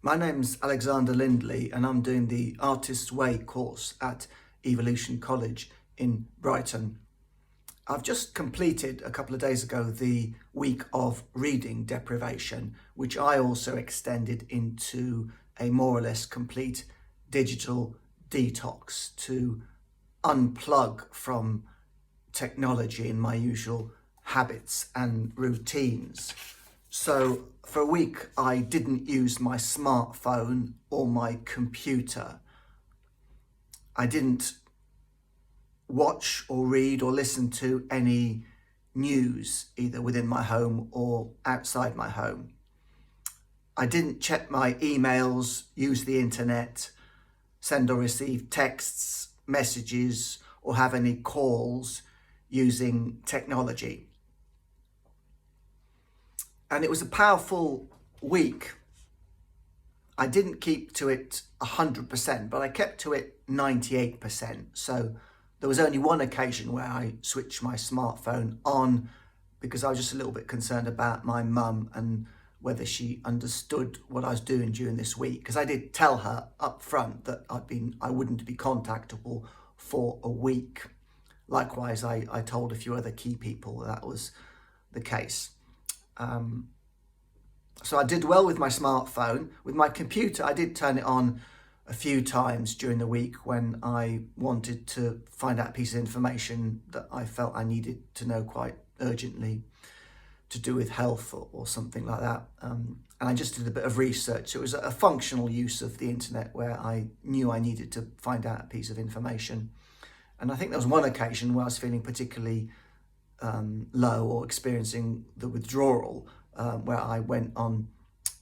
My name's Alexander Lindley and I'm doing the Artist's Way course at Evolution College in Brighton. I've just completed a couple of days ago the week of reading deprivation, which I also extended into a more or less complete digital detox to unplug from technology and my usual habits and routines. So for a week, I didn't use my smartphone or my computer. I didn't watch or read or listen to any news, either within my home or outside my home. I didn't check my emails, use the internet, send or receive texts, messages, or have any calls using technology. And it was a powerful week. I didn't keep to it 100%, but I kept to it 98%. So there was only one occasion where I switched my smartphone on because I was just a little bit concerned about my mum and whether she understood what I was doing during this week. Because I did tell her up front that I wouldn't be contactable for a week. Likewise, I told a few other key people that was the case. So I did well with my smartphone. With my computer, I did turn it on a few times during the week when I wanted to find out a piece of information that I felt I needed to know quite urgently to do with health or something like that. And I just did a bit of research. So it was a functional use of the internet where I knew I needed to find out a piece of information. And I think there was one occasion where I was feeling particularly low or experiencing the withdrawal, where I went on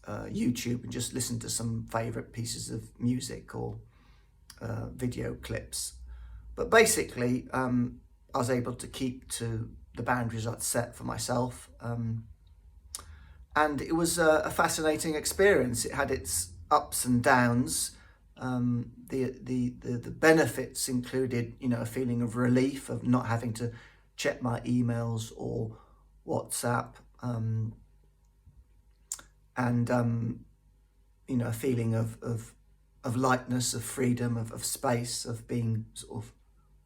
YouTube and just listened to some favourite pieces of music or video clips. But basically, I was able to keep to the boundaries I'd set for myself. And it was a fascinating experience. It had its ups and downs. The benefits included, a feeling of relief of not having to check my emails or WhatsApp, and a feeling of lightness, of freedom, of space, of being sort of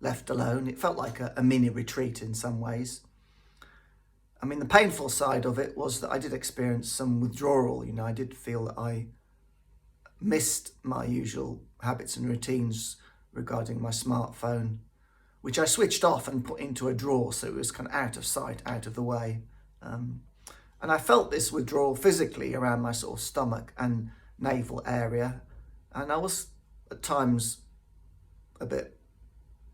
left alone. It felt like a mini retreat in some ways. I mean, the painful side of it was that I did experience some withdrawal. I did feel that I missed my usual habits and routines regarding my smartphone, which I switched off and put into a drawer, so it was kind of out of sight, out of the way. And I felt this withdrawal physically around my sort of stomach and navel area. And I was at times a bit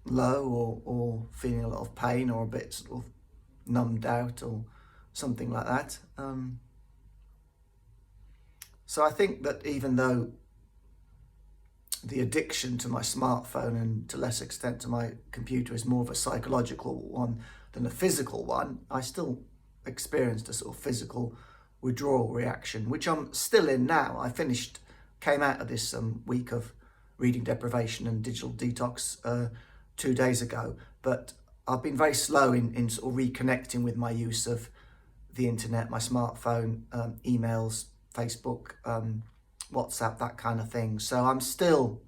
low or feeling a lot of pain or a bit sort of numbed out or something like that. So I think that even though the addiction to my smartphone and to less extent to my computer is more of a psychological one than a physical one, I still experienced a sort of physical withdrawal reaction, which I'm still in now. Came out of this week of reading deprivation and digital detox 2 days ago, but I've been very slow in sort of reconnecting with my use of the internet, my smartphone, emails, Facebook, WhatsApp, that kind of thing. So I'm still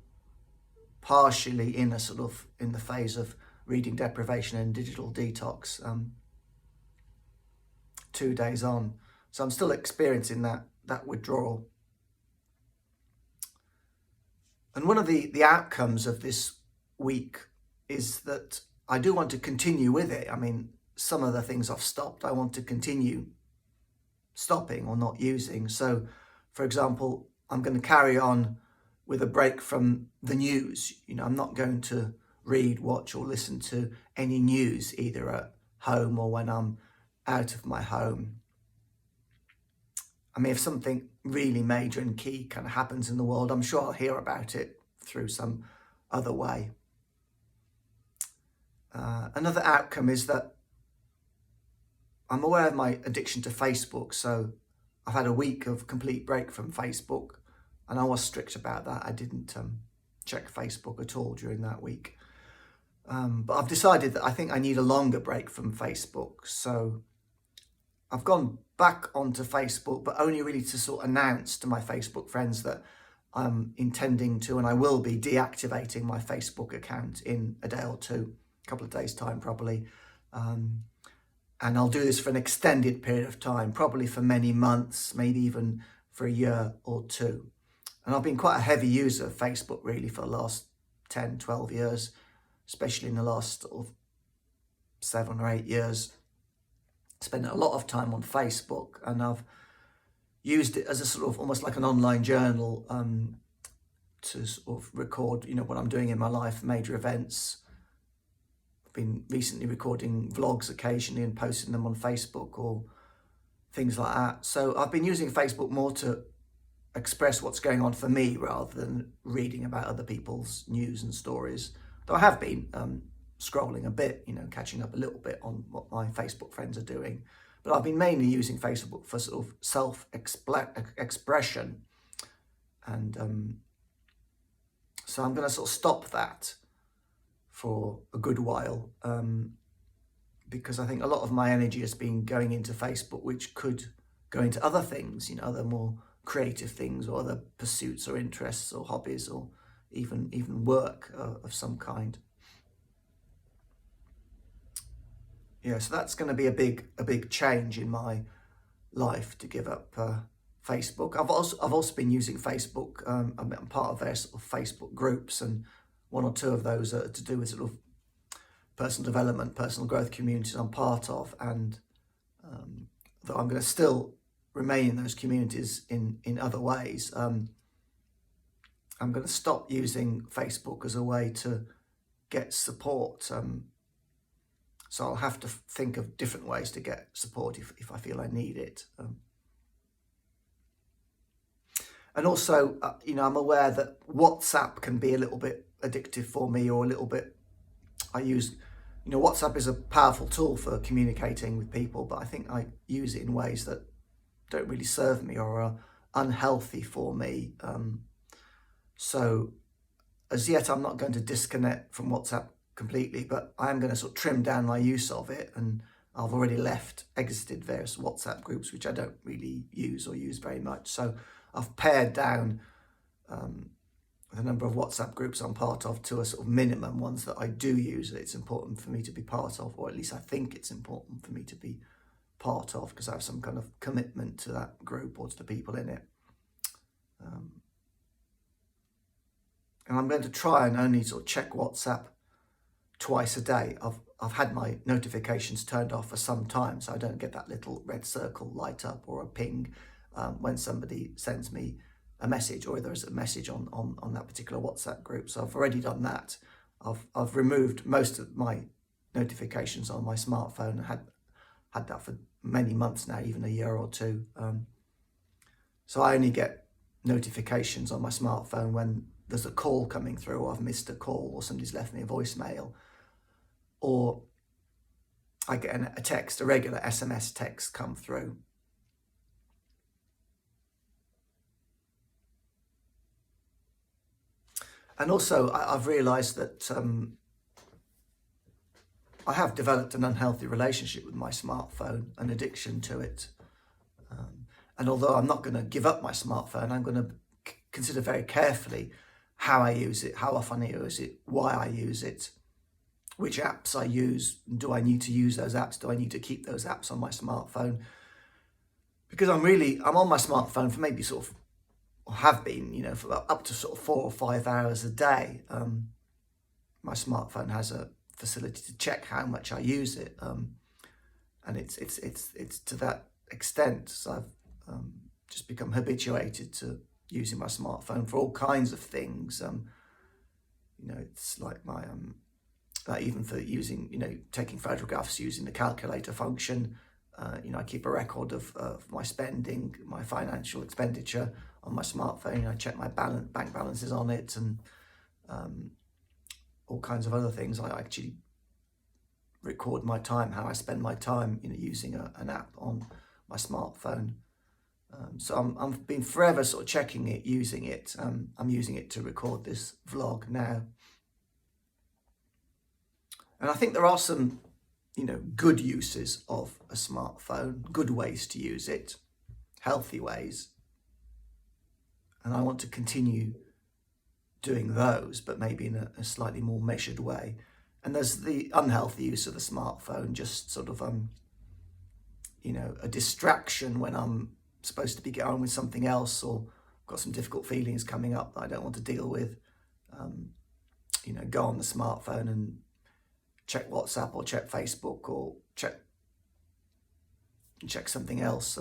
partially in the phase of reading deprivation and digital detox, 2 days on. So I'm still experiencing that withdrawal. And one of the outcomes of this week is that I do want to continue with it. I mean, some of the things I've stopped, I want to continue stopping or not using. So, for example, I'm going to carry on with a break from the news. I'm not going to read, watch, or listen to any news, either at home or when I'm out of my home. I mean, if something really major and key kind of happens in the world, I'm sure I'll hear about it through some other way. Another outcome is that I'm aware of my addiction to Facebook. So I've had a week of complete break from Facebook, and I was strict about that. I didn't check Facebook at all during that week. But I've decided that I think I need a longer break from Facebook. So I've gone back onto Facebook, but only really to sort of announce to my Facebook friends that I'm intending to, and I will be deactivating my Facebook account in a day or two, a couple of days time probably. And I'll do this for an extended period of time, probably for many months, maybe even for a year or two. And I've been quite a heavy user of Facebook really for the last 10, 12 years, especially in the last sort of 7 or 8 years. Spent a lot of time on Facebook, and I've used it as a sort of almost like an online journal to sort of record, what I'm doing in my life, major events. I've been recently recording vlogs occasionally and posting them on Facebook or things like that. So I've been using Facebook more to express what's going on for me rather than reading about other people's news and stories. Though I have been scrolling a bit, catching up a little bit on what my Facebook friends are doing. But I've been mainly using Facebook for sort of self-expression. And so I'm going to sort of stop that for a good while, because I think a lot of my energy has been going into Facebook, which could go into other things, other more creative things or other pursuits or interests or hobbies or even work of some kind. Yeah, so that's going to be a big change in my life, to give up Facebook. I've also been using Facebook. I'm part of various sort of Facebook groups, and 1 or 2 of those are to do with sort of personal development, personal growth communities I'm part of. And though I'm going to still remain in those communities in other ways, I'm going to stop using Facebook as a way to get support. So I'll have to think of different ways to get support if I feel I need it. And also, I'm aware that WhatsApp can be a little bit addictive for me, or a little bit, WhatsApp is a powerful tool for communicating with people, but I think I use it in ways that don't really serve me or are unhealthy for me. So as yet, I'm not going to disconnect from WhatsApp completely, but I am going to sort of trim down my use of it. And I've already exited various WhatsApp groups, which I don't really use or use very much. So I've pared down the number of WhatsApp groups I'm part of to a sort of minimum, ones that I do use, that it's important for me to be part of, or at least I think it's important for me to be part of, because I have some kind of commitment to that group or to the people in it. And I'm going to try and only sort of check WhatsApp twice a day. I've had my notifications turned off for some time, so I don't get that little red circle light up or a ping when somebody sends me a message, or there's a message on that particular WhatsApp group. So I've already done that. I've removed most of my notifications on my smartphone. I had that for many months now, even a year or two. So I only get notifications on my smartphone when there's a call coming through, or I've missed a call, or somebody's left me a voicemail, or I get a text, a regular SMS text come through. And also I've realised that I have developed an unhealthy relationship with my smartphone, an addiction to it. And although I'm not going to give up my smartphone, I'm going to consider very carefully how I use it, how often I use it, why I use it, which apps I use. Do I need to use those apps? Do I need to keep those apps on my smartphone? Because I'm on my smartphone for maybe sort of, or have been, for up to sort of 4 or 5 hours a day. My smartphone has a facility to check how much I use it, and it's to that extent. So I've just become habituated to using my smartphone for all kinds of things. It's like my even for using, taking photographs using the calculator function. I keep a record of my spending, my financial expenditure on my smartphone. I check my bank balances on it, and all kinds of other things. I actually record my time, how I spend my time, using an app on my smartphone. So I've been forever sort of checking it, using it. I'm using it to record this vlog now. And I think there are some good uses of a smartphone, good ways to use it, healthy ways. And I want to continue doing those, but maybe in a slightly more measured way. And there's the unhealthy use of the smartphone, just sort of, a distraction when I'm supposed to be getting on with something else, or got some difficult feelings coming up that I don't want to deal with. Go on the smartphone and check WhatsApp or check Facebook or check something else.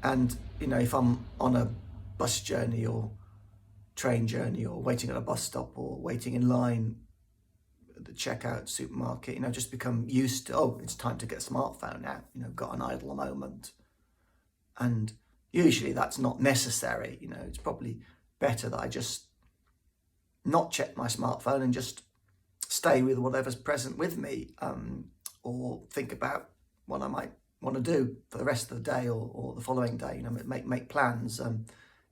And if I'm on a bus journey or train journey or waiting at a bus stop or waiting in line at the checkout supermarket, just become used to, oh, it's time to get a smartphone out, got an idle moment. And usually that's not necessary. It's probably better that I just not check my smartphone and just stay with whatever's present with me, or think about what I might want to do for the rest of the day or the following day. Make plans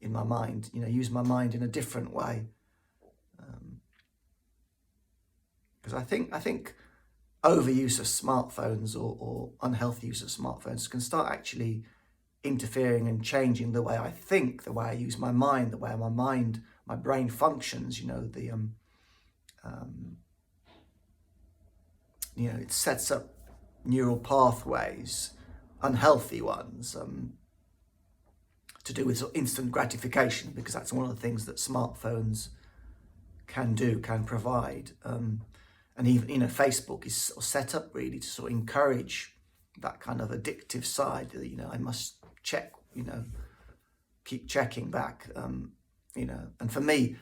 in my mind. Use my mind in a different way. Because I think overuse of smartphones or unhealthy use of smartphones can start actually interfering and changing the way I think, the way I use my mind, the way my brain functions. It sets up neural pathways, unhealthy ones, to do with sort of instant gratification, because that's one of the things that smartphones can provide. And even, Facebook is sort of set up really to sort of encourage that kind of addictive side that, I must check, keep checking back, and for me,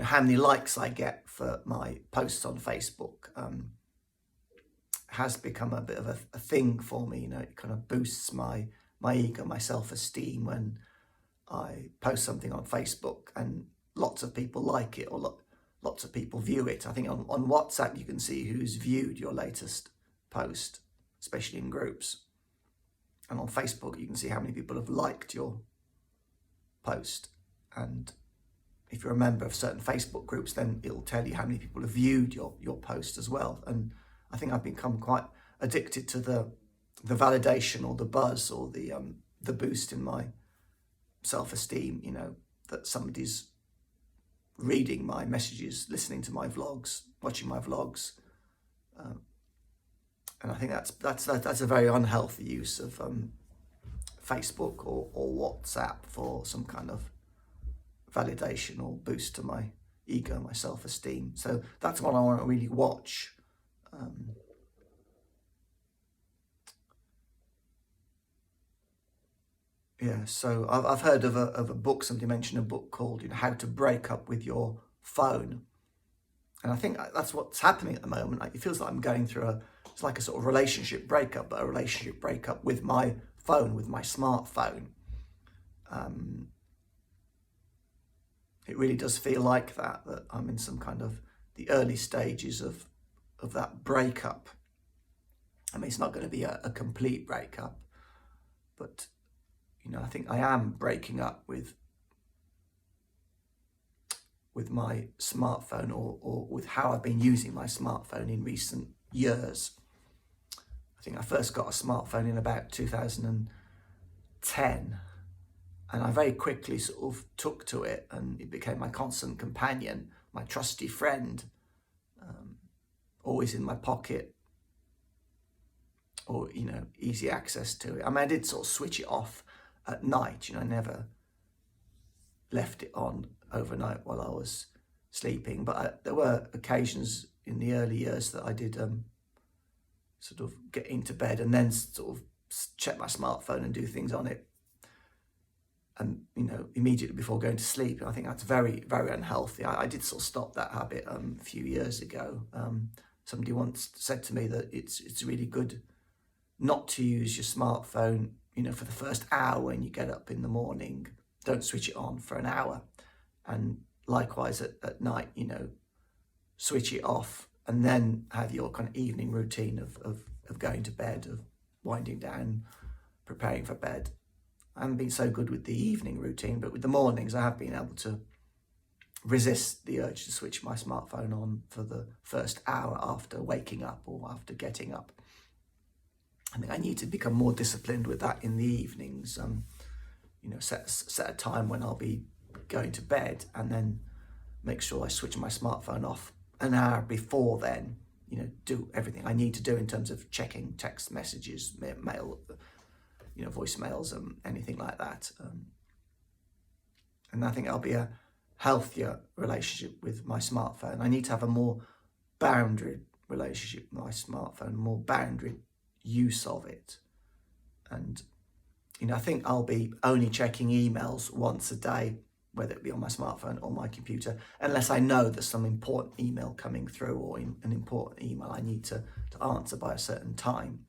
how many likes I get for my posts on Facebook has become a bit of a thing for me. It kind of boosts my ego, my self-esteem when I post something on Facebook and lots of people like it, or lots of people view it. I think on WhatsApp you can see who's viewed your latest post, especially in groups. And on Facebook you can see how many people have liked your post. And if you're a member of certain Facebook groups, then it'll tell you how many people have viewed your post as well. And I think I've become quite addicted to the validation or the buzz or the boost in my self-esteem, that somebody's reading my messages, listening to my vlogs, watching my vlogs. And I think that's a very unhealthy use of Facebook or WhatsApp for some kind of validation or boost to my ego, my self-esteem. So that's what I want to really watch. So I've heard of a book. Somebody mentioned a book called How to Break Up with Your Phone, and I think that's what's happening at the moment. It feels like I'm going through it's like a sort of relationship breakup, but a relationship breakup with my phone, with my smartphone. It really does feel like that I'm in some kind of the early stages of that breakup. I mean, it's not going to be a complete breakup, but I think I am breaking up with my smartphone or with how I've been using my smartphone in recent years. I think I first got a smartphone in about 2010, and I very quickly sort of took to it, and it became my constant companion, my trusty friend, always in my pocket, or easy access to it. I mean, I did sort of switch it off at night. I never left it on overnight while I was sleeping, but there were occasions in the early years that I did sort of get into bed and then sort of check my smartphone and do things on it, and immediately before going to sleep. I think that's very, very unhealthy. I did sort of stop that habit a few years ago. Somebody once said to me that it's really good not to use your smartphone for the first hour when you get up in the morning. Don't switch it on for an hour, and likewise at night, switch it off, and then have your kind of evening routine of going to bed, of winding down, preparing for bed. I haven't been so good with the evening routine, but with the mornings I have been able to resist the urge to switch my smartphone on for the first hour after waking up or after getting up. I think I need to become more disciplined with that in the evenings. Set a time when I'll be going to bed, and then make sure I switch my smartphone off an hour before then. Do everything I need to do in terms of checking text messages, mail, voicemails, anything like that. And I think I'll be a healthier relationship with my smartphone. I need to have a more boundaried relationship with my smartphone, more boundaried use of it. And I think I'll be only checking emails once a day, whether it be on my smartphone or my computer, unless I know there's some important email coming through, or an important email I need to answer by a certain time.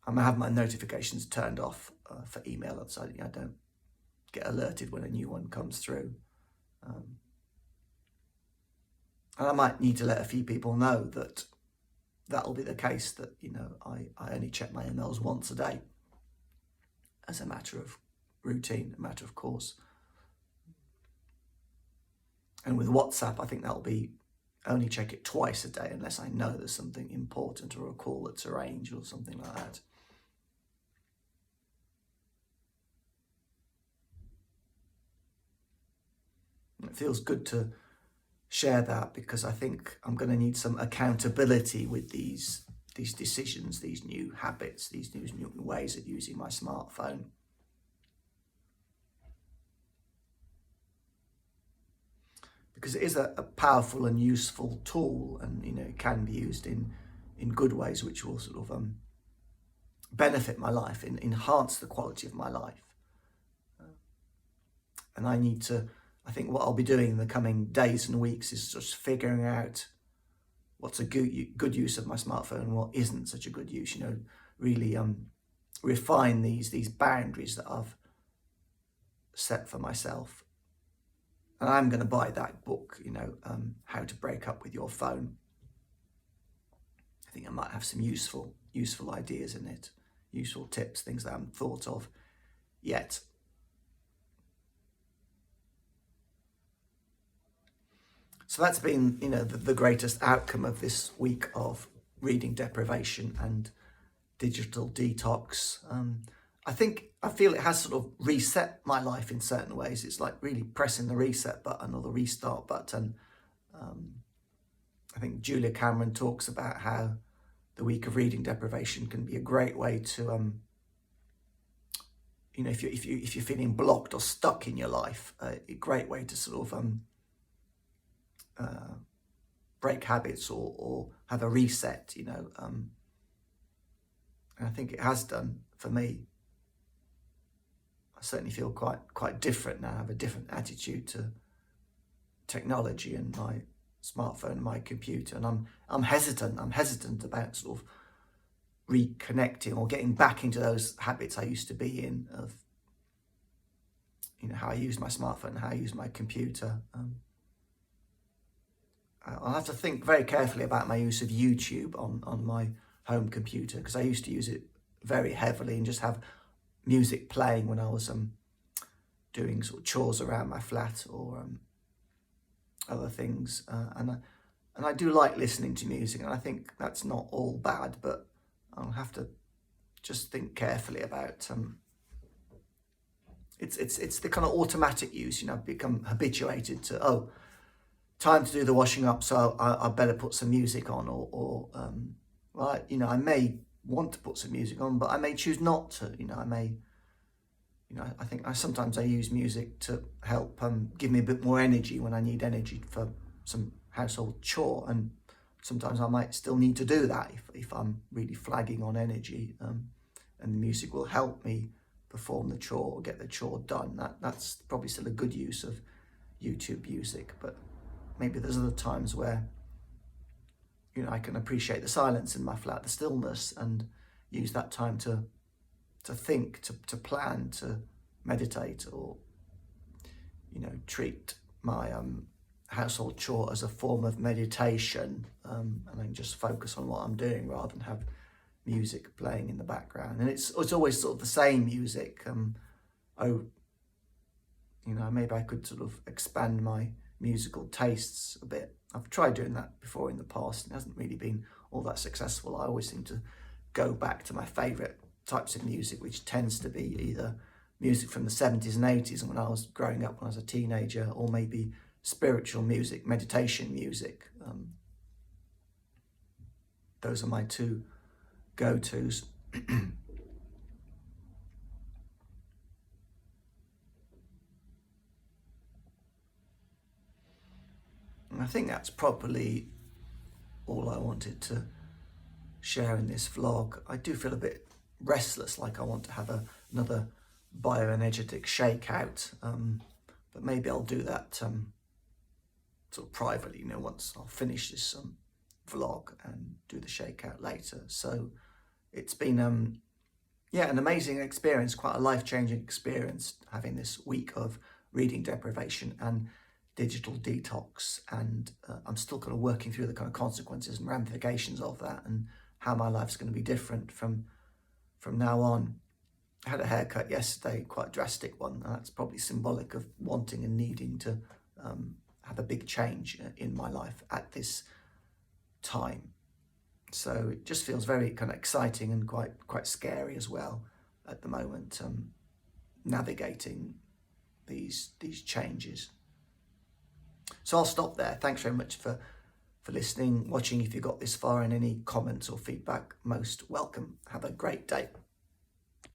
I have my notifications turned off for email, so I don't get alerted when a new one comes through. And I might need to let a few people know that that'll be the case, that I only check my emails once a day, as a matter of routine, a matter of course. And with WhatsApp, I think that'll be only check it twice a day, unless I know there's something important or a call that's arranged or something like that. It feels good to share that, because I think I'm going to need some accountability with these decisions, these new habits, these new ways of using my smartphone. Because it is a powerful and useful tool, and it can be used in good ways, which will sort of benefit my life, and enhance the quality of my life. And I think what I'll be doing in the coming days and weeks is just figuring out what's a good use of my smartphone and what isn't such a good use. Really refine these boundaries that I've set for myself. And I'm going to buy that book, How to Break Up with Your Phone. I think I might have some useful ideas in it, useful tips, things that I haven't thought of yet. So that's been, the greatest outcome of this week of reading deprivation and digital detox. I feel it has sort of reset my life in certain ways. It's like really pressing the reset button or the restart button. I think Julia Cameron talks about how the week of reading deprivation can be a great way to, if you're feeling blocked or stuck in your life, a great way to sort of break habits or have a reset, and I think it has done for me. I certainly feel quite different now. I have a different attitude to technology and my smartphone and my computer, and I'm hesitant about sort of reconnecting or getting back into those habits I used to be in, of how I use my smartphone and how I use my computer. I'll have to think very carefully about my use of YouTube on my home computer, because I used to use it very heavily and just have music playing when I was doing sort of chores around my flat or other things. And I do like listening to music, and I think that's not all bad, but I'll have to just think carefully about it's the kind of automatic use. I've become habituated to, time to do the washing up, so I better put some music on, or I may want to put some music on, but I may choose not to. I think sometimes I use music to help give me a bit more energy when I need energy for some household chore, and sometimes I might still need to do that if I'm really flagging on energy, and the music will help me perform the chore or get the chore done. That's probably still a good use of YouTube music, but maybe there's other times where I can appreciate the silence in my flat, the stillness, and use that time to think, to plan, to meditate, or treat my household chore as a form of meditation, and I can just focus on what I'm doing rather than have music playing in the background. And it's always sort of the same music maybe I could sort of expand my musical tastes a bit. I've tried doing that before in the past and it hasn't really been all that successful. I always seem to go back to my favourite types of music, which tends to be either music from the 70s and 80s and when I was growing up when I was a teenager, or maybe spiritual music, meditation music. Those are my two go-tos. And I think that's probably all I wanted to share in this vlog. I do feel a bit restless, like I want to have another bioenergetic shakeout, but maybe I'll do that sort of privately, once I'll finish this vlog and do the shakeout later. So it's been an amazing experience, quite a life-changing experience, having this week of reading deprivation and digital detox, and I'm still kind of working through the kind of consequences and ramifications of that and how my life's going to be different from now on. I had a haircut yesterday, quite a drastic one, and that's probably symbolic of wanting and needing to have a big change in my life at this time. So it just feels very kind of exciting and quite scary as well at the moment, navigating these changes. So I'll stop there. Thanks very much for listening, watching. If you got this far, and any comments or feedback, most welcome. Have a great day.